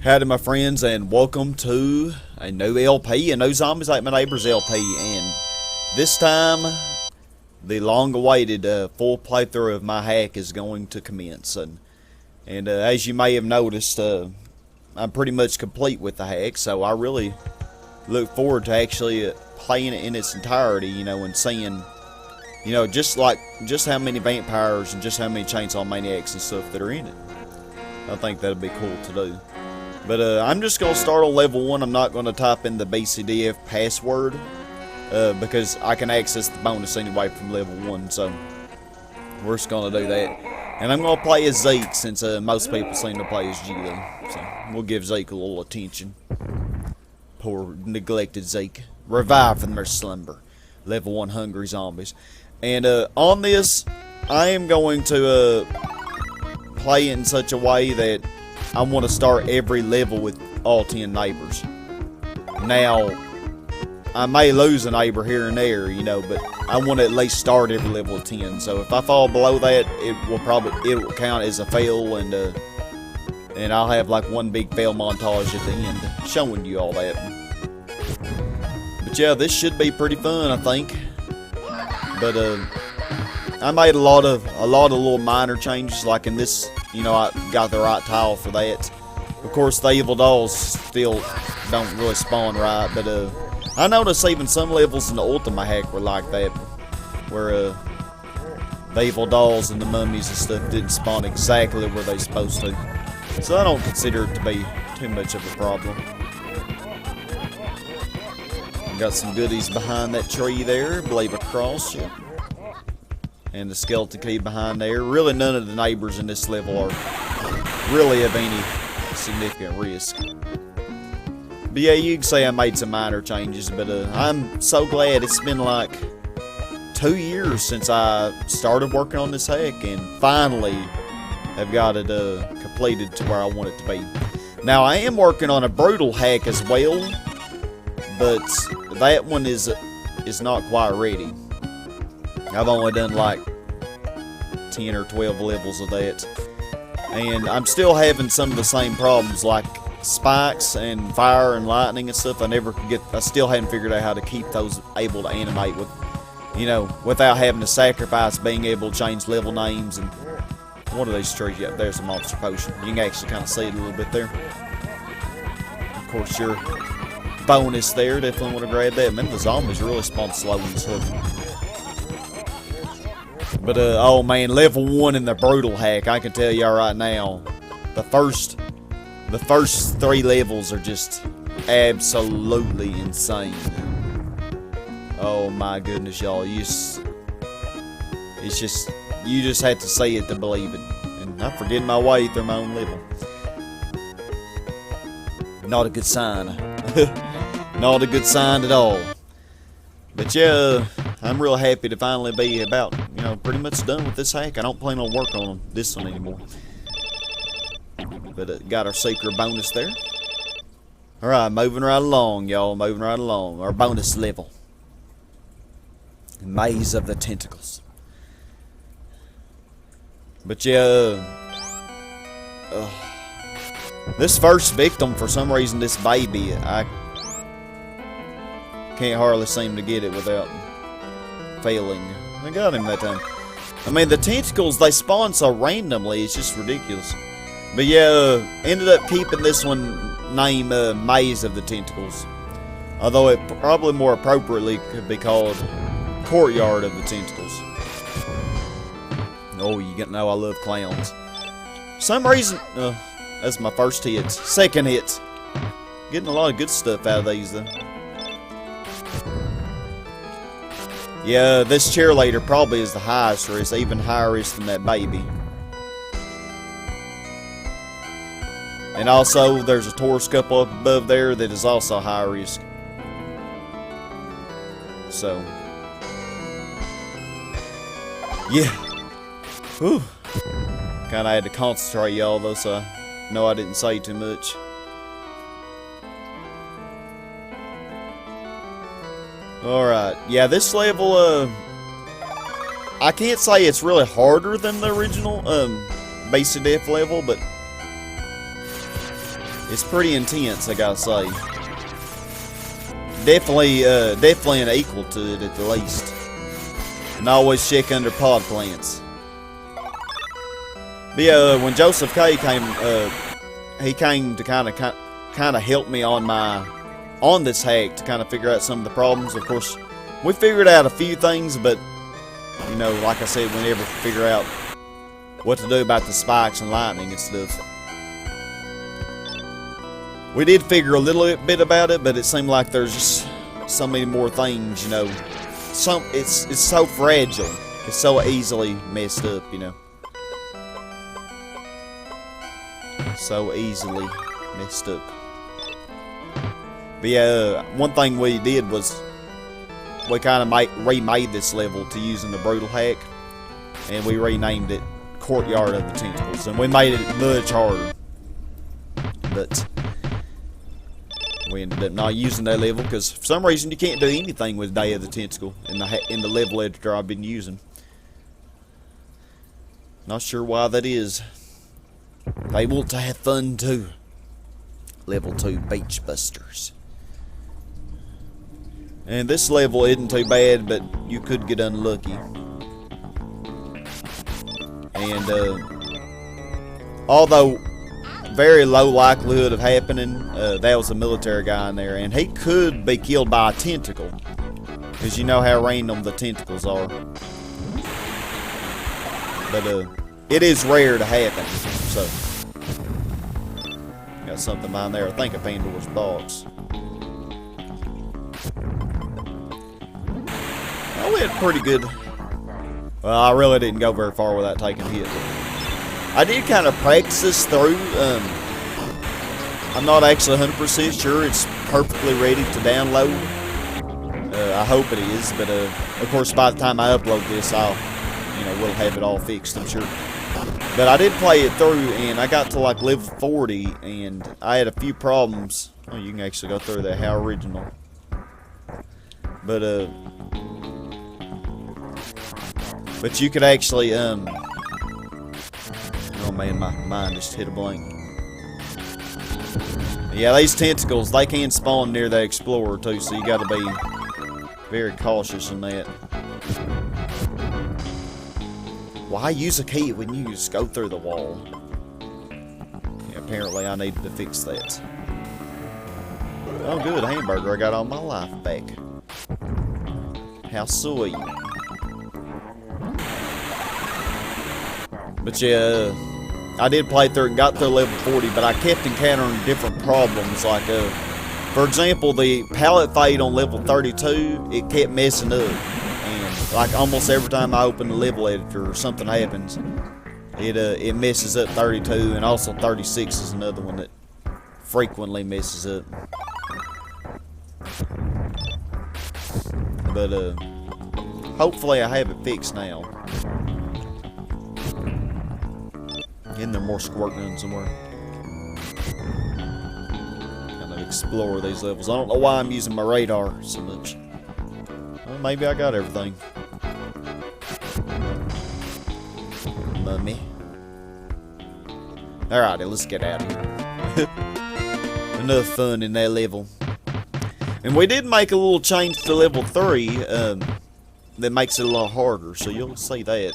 Howdy my friends, and welcome to a new LP, a No Zombies Like My Neighbors LP, and this time the long-awaited full playthrough of my hack is going to commence, and as you may have noticed, I'm pretty much complete with the hack, so I really look forward to actually playing it in its entirety, you know, and seeing, you know, just how many vampires and just how many chainsaw maniacs and stuff that are in it. I think that'd be cool to do. But I'm just going to start on level 1. I'm not going to type in the BCDF password because I can access the bonus anyway from level 1. So we're just going to do that. And I'm going to play as Zeke since most people seem to play as Gilo. So we'll give Zeke a little attention. Poor neglected Zeke. Revive from their slumber. Level 1 hungry zombies. And on this, I am going to play in such a way that I want to start every level with all 10 neighbors. Now, I may lose a neighbor here and there, you know, but I want to at least start every level of 10. So if I fall below that, it will count as a fail, and I'll have like one big fail montage at the end showing you all that. But yeah, this should be pretty fun, I think. But I made a lot of little minor changes, like in this. You know, I got the right tile for that. Of course, the evil dolls still don't really spawn right, but I noticed even some levels in the Ultima hack were like that, where the evil dolls and the mummies and stuff didn't spawn exactly where they're supposed to. So I don't consider it to be too much of a problem. Got some goodies behind that tree there, I believe a cross, yeah. And the skeleton key behind there. Really, none of the neighbors in this level are really of any significant risk. But yeah, you can say I made some minor changes, but I'm so glad. It's been like 2 years since I started working on this hack, and finally have got it completed to where I want it to be. Now, I am working on a brutal hack as well, but that one is not quite ready. I've only done like 10 or 12 levels of that, and I'm still having some of the same problems like spikes and fire and lightning and stuff. I still haven't figured out how to keep those able to animate with, you know, without having to sacrifice being able to change level names. And one of these trees, yeah, there's a monster potion. You can actually kind of see it a little bit there. Of course, your bonus there, definitely want to grab that. Man, the zombies really spawn slow and stuff. But, oh man, level 1 in the brutal hack, I can tell y'all right now, the first 3 levels are just absolutely insane. Oh my goodness, y'all, you just have to see it to believe it. And I'm forgetting my way through my own level. Not a good sign. Not a good sign at all. But yeah, I'm real happy to finally be about, you know, pretty much done with this hack. I don't plan on working on this one anymore. But got our secret bonus there. Alright, moving right along, y'all. Moving right along. Our bonus level. Maze of the Tentacles. But yeah, this first victim, for some reason, this baby, I can't hardly seem to get it without failing. I got him that time. I mean, the tentacles, they spawn so randomly, it's just ridiculous. But yeah, ended up keeping this one named Maze of the Tentacles. Although it probably more appropriately could be called Courtyard of the Tentacles. Oh, you get to know I love clowns. For some reason, that's my first hit. Second hit. Getting a lot of good stuff out of these though. Yeah, this cheerleader probably is the highest risk, even higher risk than that baby. And also, there's a Taurus couple up above there that is also high risk. So, yeah. Whew. Kinda had to concentrate, y'all, though, so I know I didn't say too much. Alright, yeah, this level, I can't say it's really harder than the original, basic def level, but It's pretty intense, I gotta say. Definitely an equal to it at the least. And always check under pod plants. But yeah, when Joseph K came, he came to kind of help me on this hack to kind of figure out some of the problems. Of course, we figured out a few things, but you know, like I said, we never figure out what to do about the spikes and lightning and stuff. We did figure a little bit about it, but it seemed like there's just so many more things, you know. It's so fragile. It's so easily messed up, you know. So easily messed up. But yeah, one thing we did was we kind of remade this level to using the brutal hack, and we renamed it Courtyard of the Tentacles, and we made it much harder. But we ended up not using that level because for some reason you can't do anything with Day of the Tentacle in the level editor I've been using. Not sure why that is. They want to have fun too. Level 2 Beach Busters. And this level isn't too bad, but you could get unlucky. And although very low likelihood of happening, that was a military guy in there, and he could be killed by a tentacle, because you know how random the tentacles are. But it is rare to happen. So got something behind there. I think a Pandora's box. Oh, we had pretty good. Well, I really didn't go very far without taking a hit. I did kind of practice this through. I'm not actually 100% sure it's perfectly ready to download. I hope it is, but of course by the time I upload this, we'll have it all fixed, I'm sure. But I did play it through, and I got to like level 40, and I had a few problems. Oh, you can actually go through that. How original. But you could actually, oh man, my mind just hit a blank. Yeah, these tentacles, they can spawn near the explorer too, so you gotta be very cautious in that. Why use a key when you just go through the wall? Yeah, apparently I needed to fix that. Oh good, hamburger, I got all my life back. How sweet. But yeah, I did play through and got through level 40, but I kept encountering different problems. Like, for example, the pallet fade on level 32, it kept messing up. And like almost every time I open the level editor or something happens, it messes up 32, and also 36 is another one that frequently messes up. But hopefully I have it fixed now. Isn't there more squirt guns somewhere? Kind of explore these levels. I don't know why I'm using my radar so much. Well, maybe I got everything. Mummy. Alrighty, let's get out of here. Enough fun in that level. And we did make a little change to level 3 that makes it a lot harder, so you'll see that.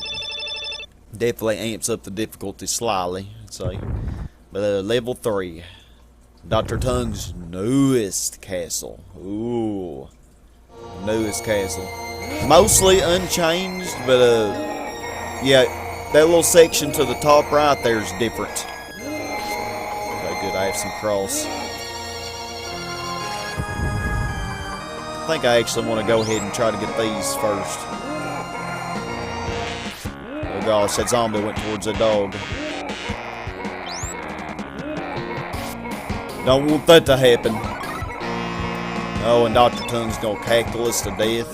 Definitely amps up the difficulty slightly, I'd say. But level 3. Dr. Tongs' newest castle. Ooh. Newest castle. Mostly unchanged, but yeah, that little section to the top right there is different. Okay, good, I have some cross. I think I actually want to go ahead and try to get these first. Oh gosh, that zombie went towards the dog. Don't want that to happen. Oh, and Dr. Tongue's gonna cackle us to death.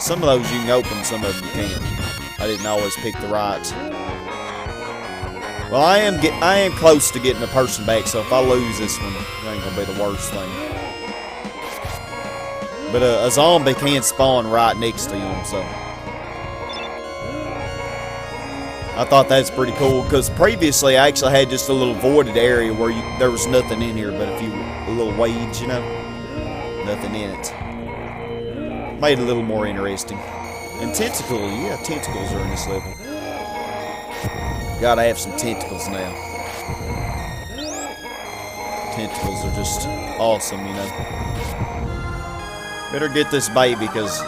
Some of those you can open, some of them you can't. I didn't always pick the right. Well, I am close to getting a person back, so if I lose this one, it ain't gonna be the worst thing. But a zombie can spawn right next to him, so. I thought that's pretty cool, because previously I actually had just a little voided area where there was nothing in here, but a little weeds, you know, nothing in it. Made it a little more interesting. And tentacles, yeah, tentacles are in this level. Gotta have some tentacles now. Tentacles are just awesome, you know. Better get this baby, because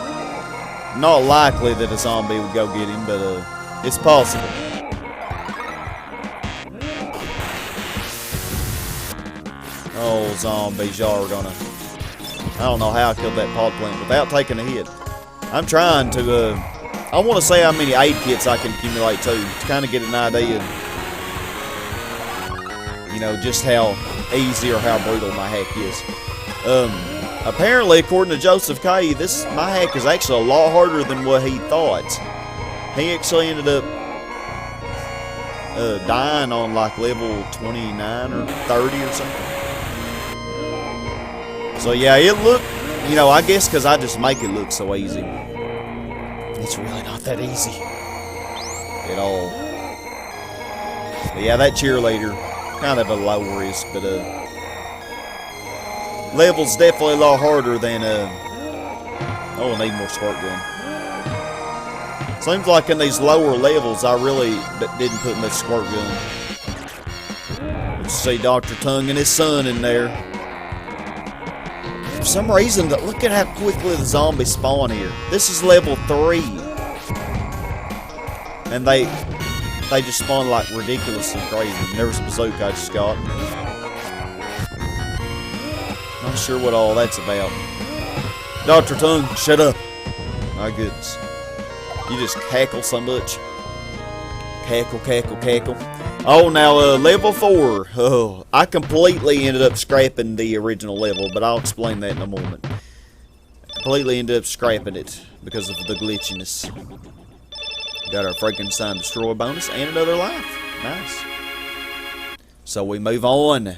not likely that a zombie would go get him, but it's possible. Oh, zombies, y'all are gonna... I don't know how I killed that pod plant without taking a hit. I'm trying to, I want to say how many aid kits I can accumulate too, to kind of get an idea of, you know, just how easy or how brutal my hack is. Apparently, according to Joseph K, my hack is actually a lot harder than what he thought. He actually ended up dying on like level 29 or 30 or something. So yeah, it looked, you know, I guess because I just make it look so easy. It's really not that easy at all. But yeah, that cheerleader, kind of a low risk, but level's definitely a lot harder than oh, I need more squirt gun. Seems like in these lower levels, I really didn't put much squirt gun. Let's see Dr. Tongue and his son in there. For some reason, look at how quickly the zombies spawn here. This is level 3. And they just spawn like ridiculously crazy. There was a bazooka I just got. Not sure what all that's about. Dr. Tongue, shut up. My goodness. You just cackle so much. Cackle, cackle, cackle. Oh, now, level 4. Oh, I completely ended up scrapping the original level, but I'll explain that in a moment. I completely ended up scrapping it because of the glitchiness. Got our Frankenstein Destroy bonus and another life. Nice. So we move on.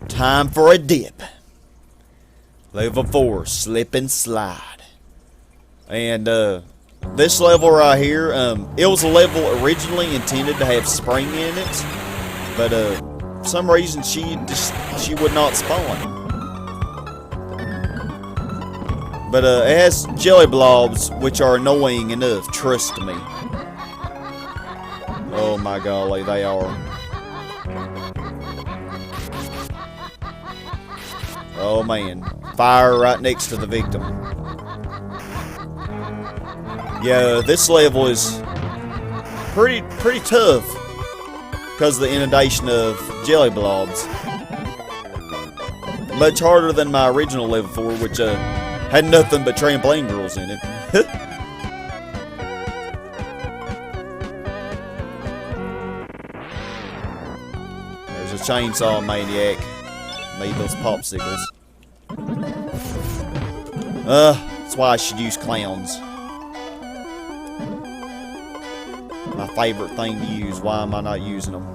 Time for a dip. Level 4, Slip and Slide. And, this level right here, it was a level originally intended to have spring in it, but for some reason she would not spawn. But it has jelly blobs, which are annoying enough, trust me. Oh my golly, they are. Oh man, fire right next to the victim. Yeah, this level is pretty tough because of the inundation of jelly blobs. Much harder than my original level 4, which had nothing but trampoline girls in it. There's a chainsaw maniac. Made those popsicles. That's why I should use clowns. My favorite thing to use. Why am I not using them?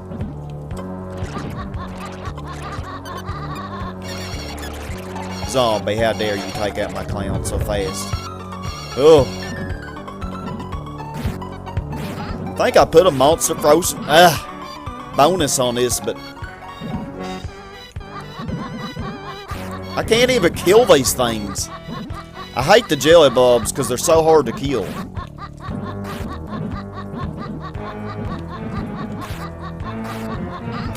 Zombie, how dare you take out my clown so fast? Oh. I think I put a monster frozen bonus on this, but I can't even kill these things. I hate the jelly blobs because they're so hard to kill.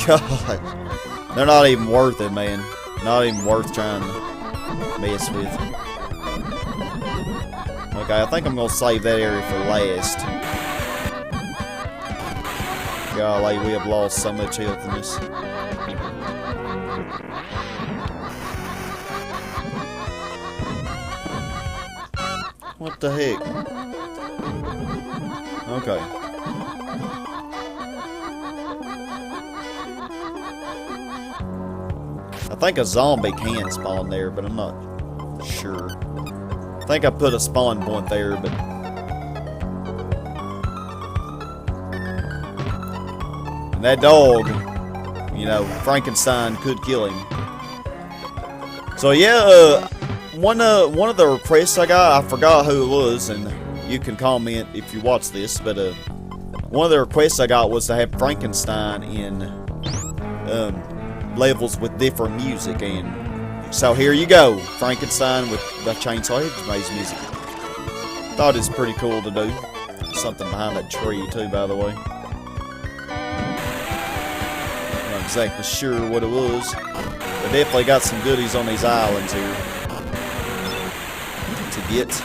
God, they're not even worth it, man. Not even worth trying to mess with. Okay, I think I'm gonna save that area for last. Golly, we have lost so much health in this. What the heck? Okay. I think a zombie can spawn there, but I'm not sure. I think I put a spawn point there, but... And that dog, you know, Frankenstein could kill him. So yeah, one of the requests I got, I forgot who it was, and you can comment if you watch this, but one of the requests I got was to have Frankenstein in levels with different music, and so here you go, Frankenstein with the Chainsaw Hedgehog's music. Thought it's pretty cool to do. Something behind that tree too, by the way. Not exactly sure what it was, but definitely got some goodies on these islands here to get.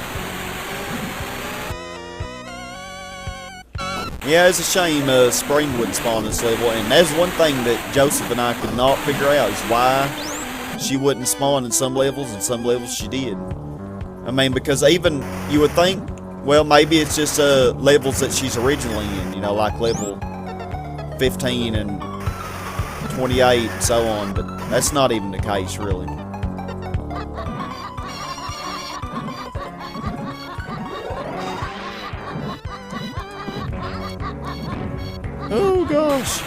Yeah, it's a shame spring wouldn't spawn this level, and that's one thing that Joseph and I could not figure out, is why she wouldn't spawn in some levels and some levels she did. I mean, because even you would think, well, maybe it's just levels that she's originally in, you know, like level 15 and 28 and so on, but that's not even the case, really. Oh gosh.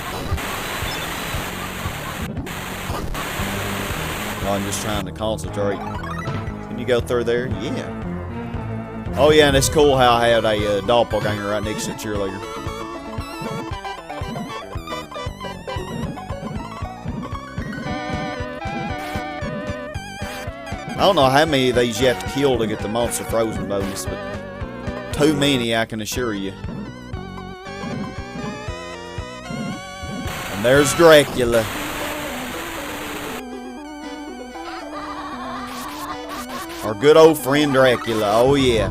Oh, I'm just trying to concentrate. Can you go through there? Yeah. Oh yeah, and it's cool how I had a doppelganger right next to the cheerleader. I don't know how many of these you have to kill to get the monster frozen bonus, but too many, I can assure you. And there's Dracula. Our good old friend Dracula. Oh yeah.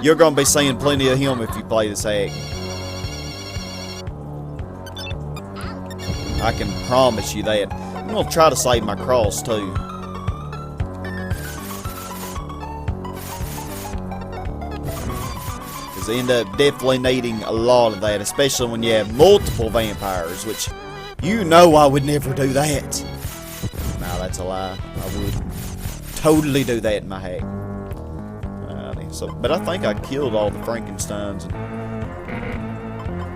You're going to be seeing plenty of him if you play this act. I can promise you that. I'm going to try to save my cross too. Because I end up definitely needing a lot of that, especially when you have multiple vampires, which you know I would never do that. Nah, that's a lie. I would totally do that in my hack. So, but I think I killed all the Frankensteins.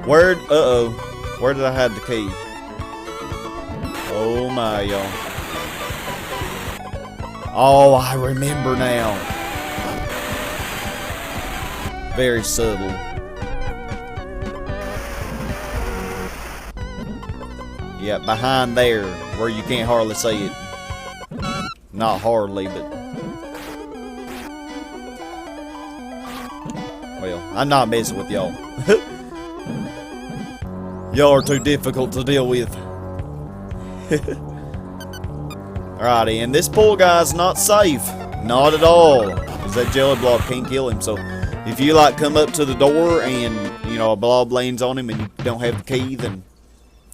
Where? Where did I hide the key? Oh my, y'all. Oh, I remember now. Very subtle. Yeah, behind there, where you can't hardly see it. Not hardly, but... Well, I'm not messing with y'all. Y'all are too difficult to deal with. Alrighty, and this poor guy's not safe. Not at all. Because that jelly blob can't kill him. So, if you like come up to the door and, you know, a blob lands on him and you don't have the key, then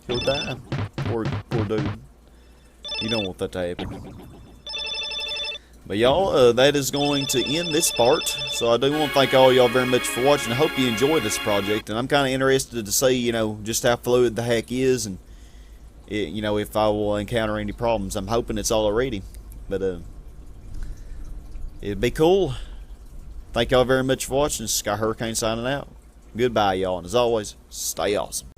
he'll die. Poor dude. You don't want that to happen. But y'all, that is going to end this part. So I do want to thank all y'all very much for watching. I hope you enjoyed this project. And I'm kind of interested to see, you know, just how fluid the hack is. And, you know, if I will encounter any problems. I'm hoping it's already. But, it'd be cool. Thank y'all very much for watching. This is Sky Hurricane signing out. Goodbye, y'all. And as always, stay awesome.